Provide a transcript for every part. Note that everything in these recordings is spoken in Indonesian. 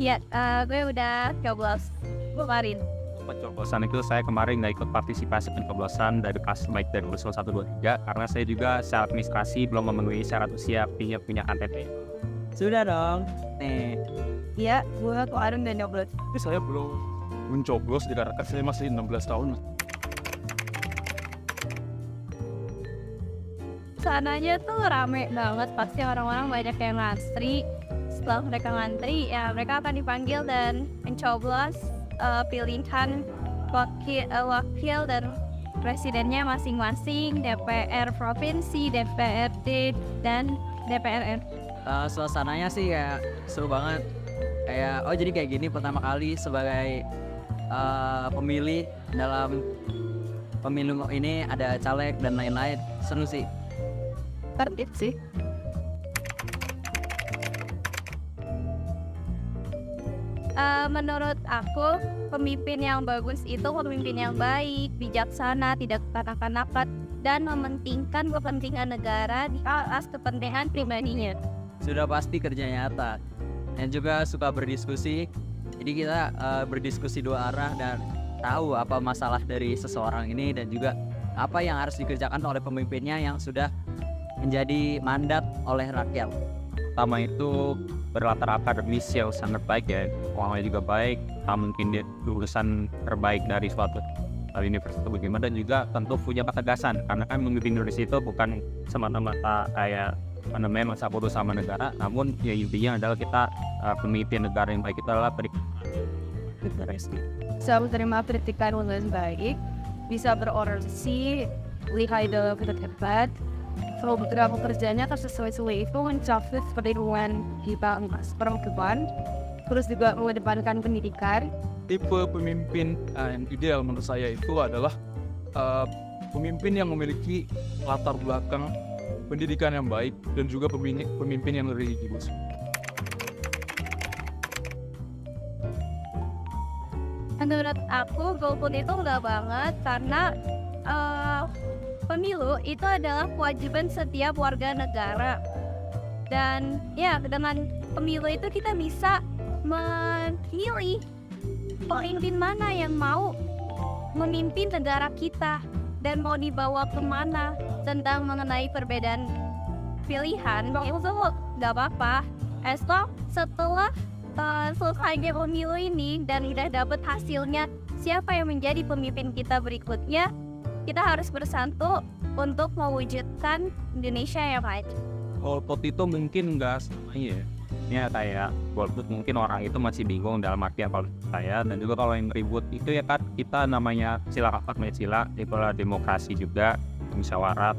Iya, gue udah coblos kemarin. Pencoblosan itu saya kemarin nggak ikut partisipasi pencoblosan dari kelas baik dari usul 1, 2, 3 karena saya juga secara administrasi belum memenuhi syarat usia punya KTP. Sudah dong. Nih, Iya, gue kemarin udah nyoblos. Tapi saya belum mencoblos dikarenakan saya masih 16 tahun. Sananya tuh rame banget, pasti orang-orang banyak yang ngantri. Setelah mereka ngantri, ya mereka akan dipanggil dan mencoblos pilihan wakil dan presidennya masing-masing, DPR provinsi, DPRD, dan DPR. suasananya sih ya seru banget. Kayak jadi kayak gini pertama kali sebagai pemilih dalam pemilu ini, ada caleg dan lain-lain. Seru sih. Tertib sih. Menurut aku, pemimpin yang bagus itu pemimpin yang baik, bijaksana, tidak kanak-kanakan, dan mementingkan kepentingan negara di atas kepentingan pribadinya. Sudah pasti kerja nyata. Dan juga suka berdiskusi. Jadi kita berdiskusi dua arah dan tahu apa masalah dari seseorang ini dan juga apa yang harus dikerjakan oleh pemimpinnya yang sudah menjadi mandat oleh rakyat. Pertama itu berlatar akademis yang sangat baik ya, uangnya juga baik, mungkin dia lulusan terbaik dari suatu universitas bagaimana, dan juga tentu punya ketegasan karena kan memimpin Indonesia itu bukan semata-mata kayak masa bodoh sama negara, namun ya intinya adalah kita pemimpin negara yang baik itu adalah Bisa menerima kritikan dengan baik, bisa berorasi, lihat dalam debat. Program kerjanya sesuai itu mencapai perlindungan kita perempuan, terus juga mengedepankan pendidikan. Tipe pemimpin yang ideal menurut saya itu adalah pemimpin yang memiliki latar belakang pendidikan yang baik dan juga pemimpin yang religius. Menurut aku, golput itu enggak banget karena pemilu itu adalah kewajiban setiap warga negara. Dan ya, dengan pemilu itu kita bisa memilih pemimpin mana yang mau memimpin negara kita dan mau dibawa kemana. Tentang mengenai perbedaan pilihan, itu nggak apa-apa. Setelah selesai pemilu ini dan udah dapet hasilnya, siapa yang menjadi pemimpin kita berikutnya, kita harus bersatu untuk mewujudkan Indonesia yang baik. golput itu mungkin nggak semuanya ya kayak golput, mungkin orang itu masih bingung dalam artian kalau saya, dan juga kalau yang ribut itu ya kan kita namanya sila rapat sila, itulah demokrasi juga, musyawarah,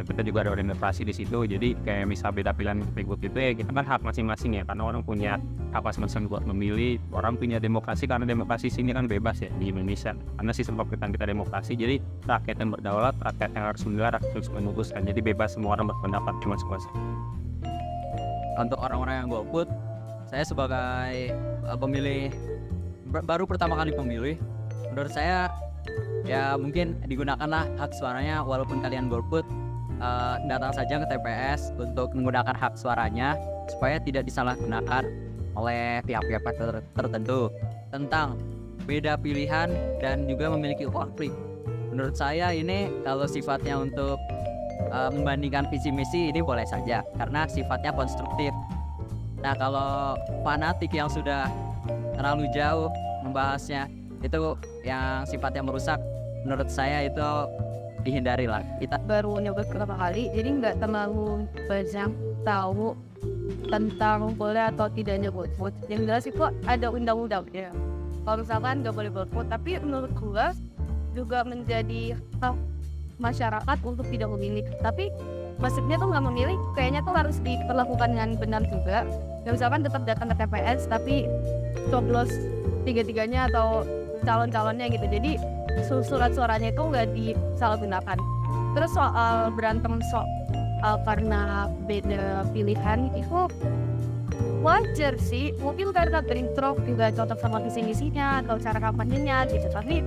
kita juga ada demokrasi di situ. Jadi kayak misal beda pilihan ribut itu ya kita kan hak masing-masing ya, karena orang punya hak masing-masing buat memilih. Orang punya demokrasi karena demokrasi sini kan bebas ya di Indonesia, karena sistem pemerintahan kita demokrasi. Jadi rakyat yang berdaulat, rakyat yang harus menilai, rakyat harus memutuskan. Jadi bebas, semua orang berpendapat masing-masing. Untuk orang-orang yang golput, saya sebagai pemilih baru pertama kali pemilih, menurut saya ya mungkin digunakanlah hak suaranya. Walaupun kalian golput, datang saja ke TPS untuk menggunakan hak suaranya supaya tidak disalahgunakan oleh pihak-pihak tertentu tentang beda pilihan dan juga memiliki konflik. Menurut saya ini kalau sifatnya untuk membandingkan visi misi, ini boleh saja karena sifatnya konstruktif. Nah, kalau fanatik yang sudah terlalu jauh membahasnya, itu yang sifatnya merusak, menurut saya itu dihindari lah. Kita Baru nyoba beberapa kali, jadi nggak terlalu banyak tahu tentang boleh atau tidaknya golput. Yang jelas itu ada undang-undangnya. Kalau misalkan nggak boleh golput, tapi menurut gua juga menjadi hak masyarakat untuk tidak memilih. Tapi maksudnya tuh nggak memilih, kayaknya tuh harus diperlakukan dengan benar juga. Ya misalkan tetap datang ke TPS, tapi coblos tiga-tiganya atau calon-calonnya gitu. Jadi surat suaranya itu nggak disalahgunakan. Terus soal berantem karena beda pilihan itu wajar sih. Mungkin karena bentrok juga cocok sama visi misinya atau cara kampanyenya gitu. Tapi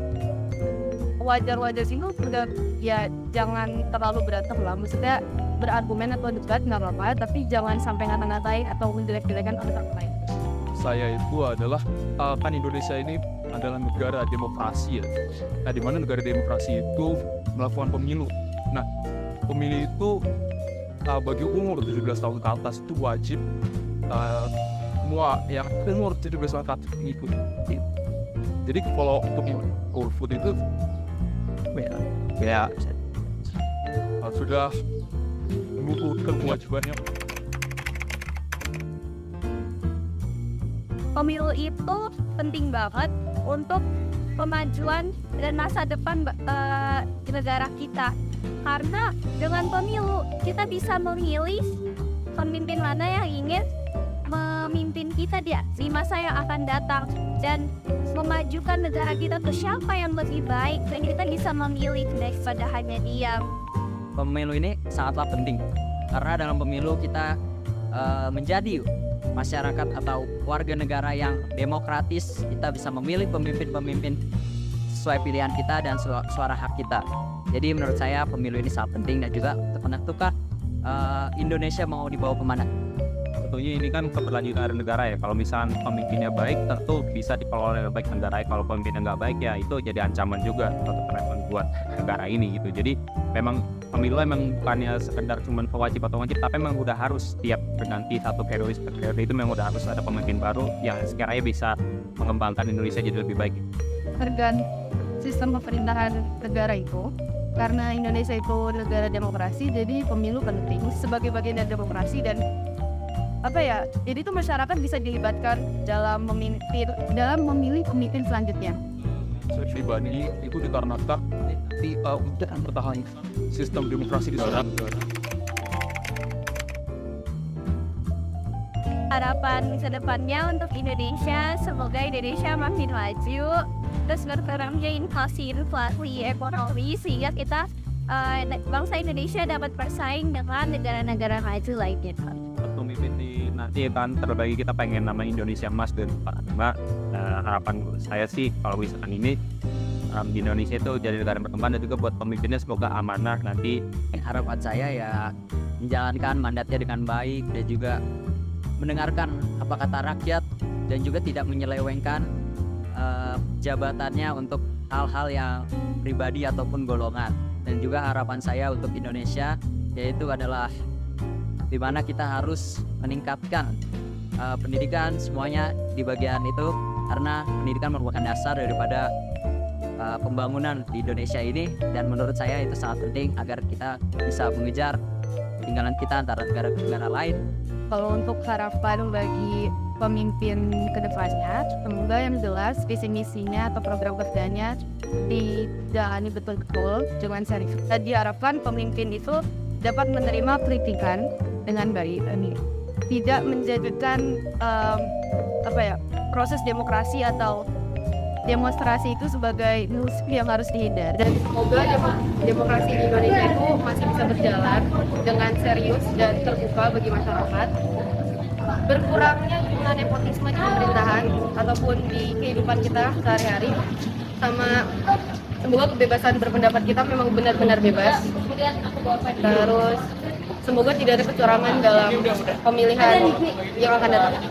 wajar-wajar sih udah, ya jangan terlalu berantem lah. Maksudnya berargumen atau debat nggak apa-apa, tapi jangan sampai ngata-ngatain atau menjelek-jelekan orang lain. saya itu adalah kan Indonesia ini adalah negara demokrasi ya. Nah, di mana negara demokrasi itu melakukan pemilu. Nah, pemilu itu bagi umur 17 tahun ke atas itu wajib semua yang umur 17 tahun ke atas mengikuti. Jadi kalau untuk golput itu Ya, sudah mengukuhkan kewajibannya. Pemilu itu penting banget untuk kemajuan dan masa depan negara kita. Karena dengan pemilu kita bisa memilih pemimpin mana yang ingin memimpin kita di masa yang akan datang dan memajukan negara kita ke siapa yang lebih baik, dan kita bisa memilih daripada hanya diam. pemilu ini sangatlah penting karena dalam pemilu kita menjadi masyarakat atau warga negara yang demokratis. Kita bisa memilih pemimpin-pemimpin sesuai pilihan kita dan suara hak kita. Jadi menurut saya pemilu ini sangat penting dan juga untuk menentukan Indonesia mau dibawa kemana. Tentunya ini kan keberlanjutan negara ya. Kalau misalnya pemimpinnya baik, tentu bisa dikelola dengan baik negara. Kalau pemimpinnya nggak baik ya itu jadi ancaman juga untuk perekonomian buat negara ini gitu. Jadi memang pemilu emang bukannya sekedar cuma wajib atau wajib, tapi memang udah harus tiap berganti satu periode itu memang udah harus ada pemimpin baru yang sekiranya bisa mengembangkan Indonesia jadi lebih baik. Tergantung sistem pemerintahan negara itu. Karena Indonesia itu negara demokrasi, jadi pemilu penting sebagai bagian dari demokrasi. Dan jadi itu masyarakat bisa dilibatkan dalam memilih pemimpin selanjutnya. Saya pribadi itu dikarenakan untuk mempertahankan sistem demokrasi di sana. Harapan kedepannya untuk Indonesia, semoga Indonesia makin maju, terus berkurangnya inflasi ekonomi, sehingga kita bangsa Indonesia dapat bersaing dengan negara-negara maju lainnya. Pemimpin nanti kan terbagi, kita pengen nama Indonesia emas dan Pak. Harapan saya sih kalau misalkan ini di Indonesia itu jadi negara berkembang, dan juga buat pemimpinnya semoga amanah nanti. Harapan saya ya menjalankan mandatnya dengan baik dan juga mendengarkan apa kata rakyat dan juga tidak menyelewengkan jabatannya untuk hal-hal yang pribadi ataupun golongan. Dan juga harapan saya untuk Indonesia yaitu adalah di mana kita harus meningkatkan pendidikan semuanya di bagian itu, karena pendidikan merupakan dasar daripada pembangunan di Indonesia ini, dan menurut saya itu sangat penting agar kita bisa mengejar ketinggalan kita antara negara-negara lain. Kalau untuk harapan bagi pemimpin kedepannya, semoga yang jelas visi misinya atau program kerjanya dijalani betul-betul dengan serius. Dan diharapkan pemimpin itu dapat menerima kritikan dengan baik, tidak menjadikan proses demokrasi atau demonstrasi itu sebagai musuh yang harus dihindari. Dan semoga demokrasi di Indonesia itu masih bisa berjalan dengan serius dan terbuka bagi masyarakat. Berkurangnya jumlah nepotisme di pemerintahan ataupun di kehidupan kita sehari-hari, sama semoga kebebasan berpendapat kita memang benar-benar bebas. Terus semoga tidak ada kecurangan dalam pemilihan yang akan datang.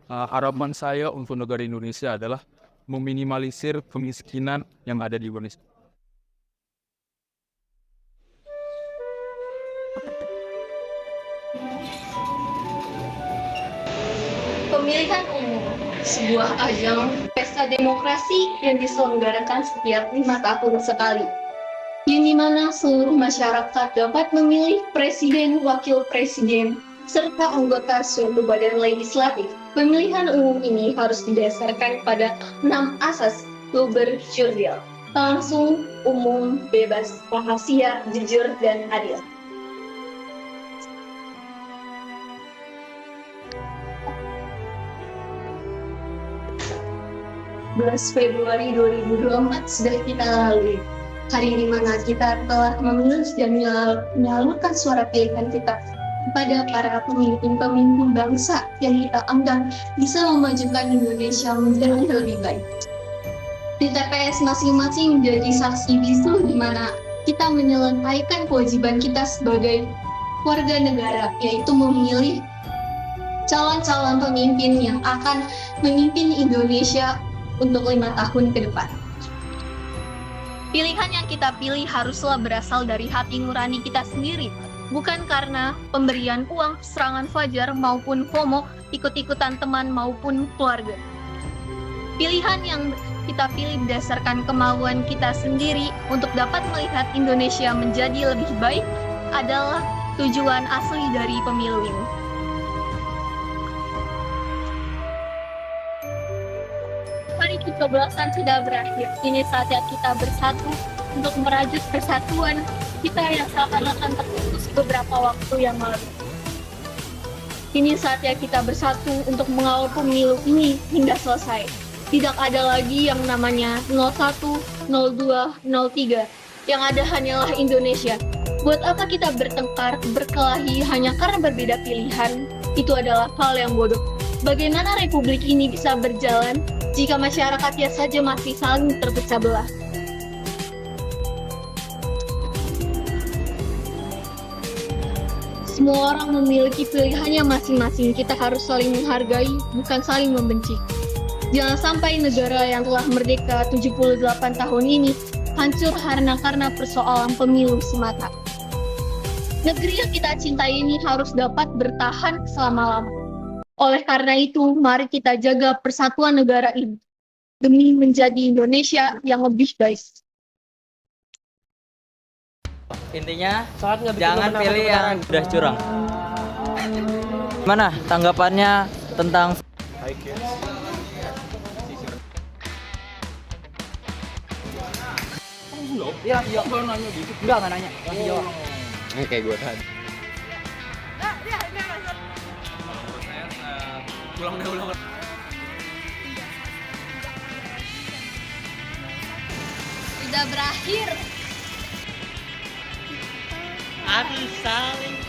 Harapan saya untuk negara Indonesia adalah meminimalisir kemiskinan yang ada di Indonesia. Pemilihan umum, sebuah ajang pesta demokrasi yang diselenggarakan setiap 5 tahun sekali, yang dimana seluruh masyarakat dapat memilih presiden, wakil presiden, serta anggota suatu badan legislatif. Pemilihan umum ini harus didasarkan pada 6 asas jurdil: langsung, umum, bebas, rahasia, jujur, dan adil. 11 Februari 2024 sudah kita lalui. Hari di mana kita telah memilih dan menyalurkan suara pilihan kita kepada para pemimpin bangsa yang kita anggap bisa memajukan Indonesia menjadi lebih baik. Di TPS masing-masing menjadi saksi bisu di mana kita menyelesaikan kewajiban kita sebagai warga negara, yaitu memilih calon-calon pemimpin yang akan memimpin Indonesia untuk 5 tahun ke depan. Pilihan yang kita pilih haruslah berasal dari hati nurani kita sendiri, bukan karena pemberian uang, serangan fajar, maupun FOMO, ikut-ikutan teman maupun keluarga. Pilihan yang kita pilih berdasarkan kemauan kita sendiri untuk dapat melihat Indonesia menjadi lebih baik adalah tujuan asli dari pemilu ini. Hari kecoblosan sudah berakhir. Kini saatnya kita bersatu untuk merajut persatuan kita yang seakan-akan terputus beberapa waktu yang lalu. Kini saatnya kita bersatu untuk mengawal pemilu ini hingga selesai. Tidak ada lagi yang namanya 01, 02, 03. Yang ada hanyalah Indonesia. Buat apa kita bertengkar, berkelahi hanya karena berbeda pilihan? Itu adalah hal yang bodoh. Bagaimana republik ini bisa berjalan jika masyarakatnya saja masih saling terpecah belah? Semua orang memiliki pilihannya masing-masing. Kita harus saling menghargai, bukan saling membenci. Jangan sampai negara yang telah merdeka 78 tahun ini hancur karena persoalan pemilu semata. Negeri yang kita cintai ini harus dapat bertahan selama-lamanya. Oleh karena itu, mari kita jaga persatuan negara ini demi menjadi Indonesia yang lebih baik. Intinya jangan pilih yang udah curang. Gimana tanggapannya tentang Iya, enggak nanya. Ini kayak gue tadi. Sudah berakhir. harus saling